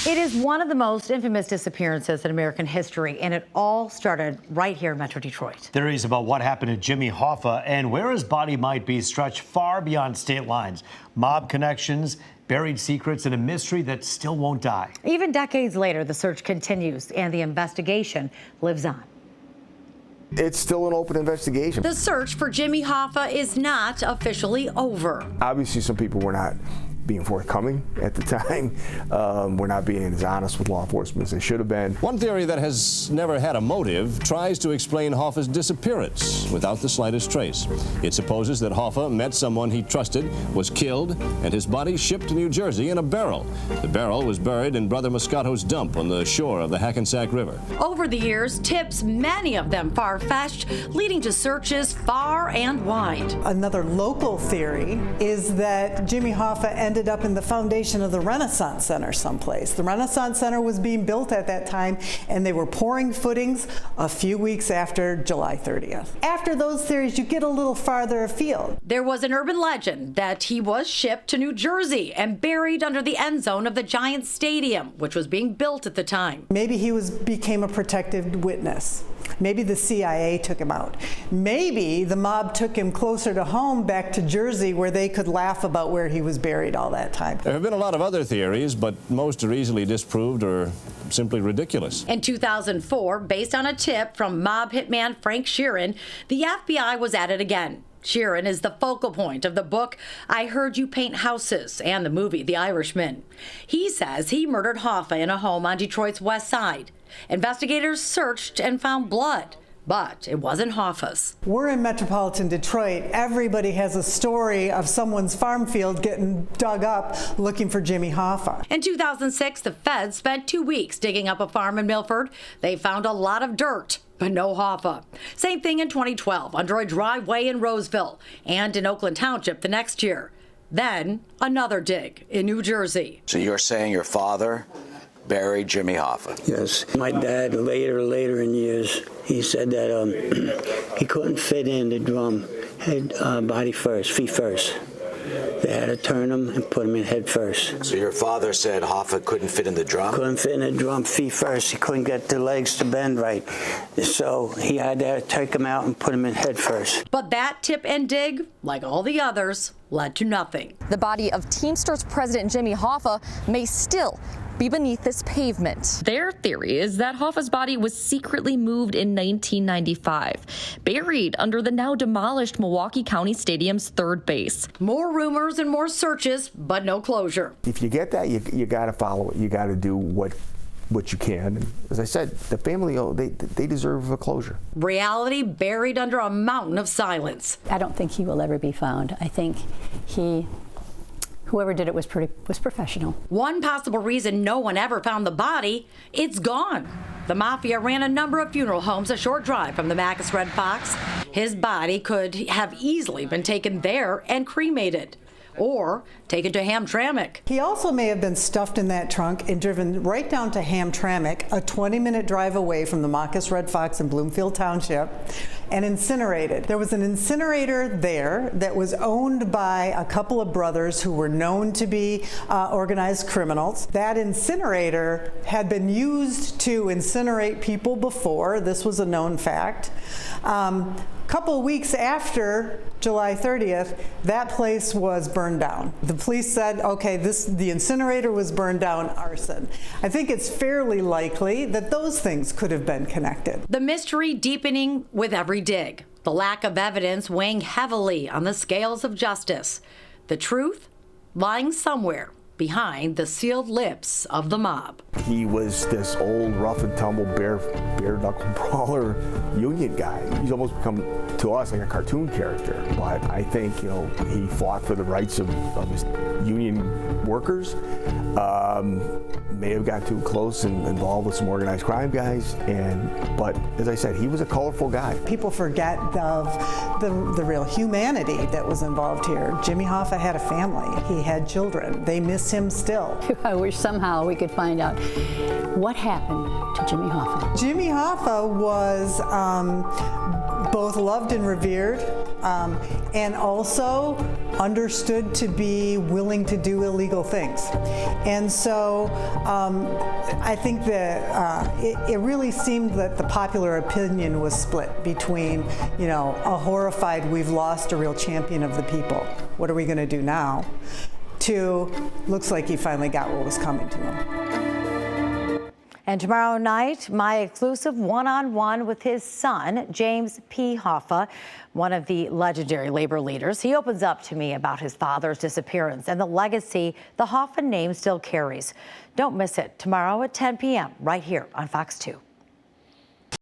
It is one of the most infamous disappearances in American history, and it all started right here in Metro Detroit. Theories about what happened to Jimmy Hoffa and where his body might be stretch far beyond state lines. Mob connections, buried secrets, and a mystery that still won't die. Even decades later, the search continues, and the investigation lives on. It's still an open investigation. The search for Jimmy Hoffa is not officially over. Obviously, some people were not being forthcoming at the time. We're not being as honest with law enforcement as they should have been. One theory that has never had a motive tries to explain Hoffa's disappearance without the slightest trace. It supposes that Hoffa met someone he trusted, was killed, and his body shipped to New Jersey in a barrel. The barrel was buried in Brother Moscato's dump on the shore of the Hackensack River. Over the years, tips, many of them far-fetched, leading to searches far and wide. Another local theory is that Jimmy Hoffa ended up in the foundation of the Renaissance Center someplace. The Renaissance Center was being built at that time, and they were pouring footings a few weeks after July 30th. After those theories, you get a little farther afield. There was an urban legend that he was shipped to New Jersey and buried under the end zone of the Giants Stadium, which was being built at the time. Maybe he became a protected witness. Maybe the CIA took him out. Maybe the mob took him closer to home, back to Jersey, where they could laugh about where he was buried all that time. There have been a lot of other theories, but most are easily disproved or simply ridiculous. In 2004, based on a tip from mob hitman Frank Sheeran, the FBI was at it again. Sheeran is the focal point of the book I Heard You Paint Houses and the movie The Irishman. He says he murdered Hoffa in a home on Detroit's west side. Investigators searched and found blood, but it wasn't Hoffa's. We're in metropolitan Detroit. Everybody has a story of someone's farm field getting dug up looking for Jimmy Hoffa. In 2006, the feds spent 2 weeks digging up a farm in Milford. They found a lot of dirt, but no Hoffa. Same thing in 2012 under a driveway in Roseville and in Oakland Township the next year. Then another dig in New Jersey. So you're saying your father buried Jimmy Hoffa? Yes. My dad, later in years, he said that he couldn't fit in the drum, body first, feet first. They had to turn him and put him in head first. So your father said Hoffa couldn't fit in the drum? Couldn't fit in the drum, feet first. He couldn't get the legs to bend right. So he had to take him out and put him in head first. But that tip and dig, like all the others, led to nothing. The body of Teamsters president Jimmy Hoffa may still be beneath this pavement. Their theory is that Hoffa's body was secretly moved in 1995, buried under the now demolished Milwaukee County Stadium's third base. More rumors and more searches, but no closure. If you get that, you got to follow it. You got to do what you can. And as I said, the family, they deserve a closure. Reality buried under a mountain of silence. I don't think he will ever be found. I think whoever did it was professional. One possible reason no one ever found the body, it's gone. The mafia ran a number of funeral homes a short drive from the Bacchus Red Fox. His body could have easily been taken there and cremated, or taken to Hamtramck. He also may have been stuffed in that trunk and driven right down to Hamtramck, a 20-minute drive away from the Bacchus Red Fox in Bloomfield Township, and incinerated. There was an incinerator there that was owned by a couple of brothers who were known to be organized criminals. That incinerator had been used to incinerate people before. This was a known fact. Couple of weeks after July 30th, that place was burned down. The police said, okay, the incinerator was burned down, arson. I think it's fairly likely that those things could have been connected. The mystery deepening with every dig. The lack of evidence weighing heavily on the scales of justice. The truth lying somewhere behind the sealed lips of the mob. He was this old, rough and tumble, bare knuckle brawler union guy. He's almost become, to us, like a cartoon character. But I think, he fought for the rights of his union workers. May have got too close and involved with some organized crime guys. But as I said, he was a colorful guy. People forget of the real humanity that was involved here. Jimmy Hoffa had a family. He had children. They miss him still. I wish somehow we could find out what happened to Jimmy Hoffa. Jimmy Hoffa was both loved and revered. and also understood to be willing to do illegal things. And so I think that it really seemed that the popular opinion was split between, you know, a horrified, we've lost a real champion of the people, what are we going to do now, to looks like he finally got what was coming to him. And tomorrow night, my exclusive one-on-one with his son, James P. Hoffa, one of the legendary labor leaders. He opens up to me about his father's disappearance and the legacy the Hoffa name still carries. Don't miss it tomorrow at 10 p.m. right here on Fox 2.